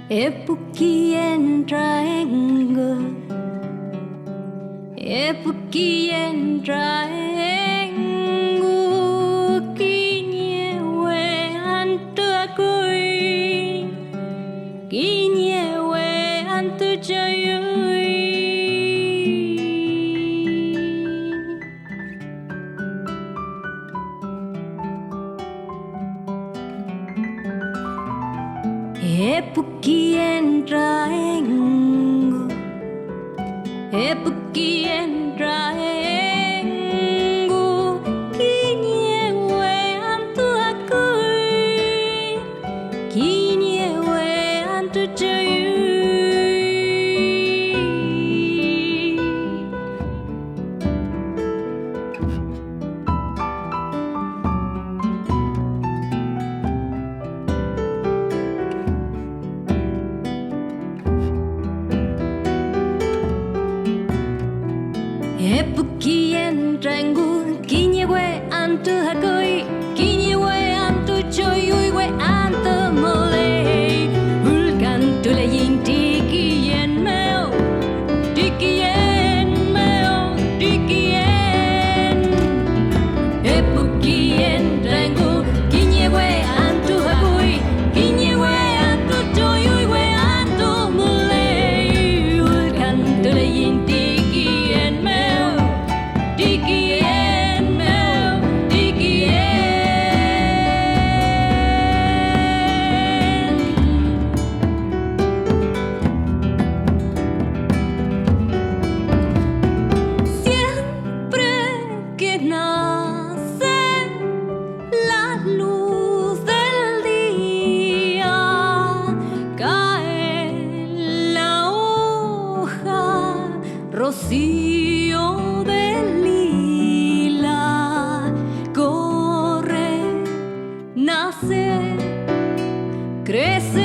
Epukien traengo, epukien traengo, kinyewe antu akui, kinyewe antu jayui. Epukien traengo, epukien traengo, kinyewe antu akui, kinyewe antu jayui. Epukien traengo, kinyewe antu hakoi, kinyewe antu joyui we antu molei. Hulkan tule yin tikien meo, tikien meo, tikien. Epukien traengo, kinyewe antu hakoi, kinyewe antu joyui we antu molei. Hulkan tule yin tikien meo, tikien meo, tikien. Siempre que nace la luz del día, cae la hoja, rocío de lila, corre, nace, crece.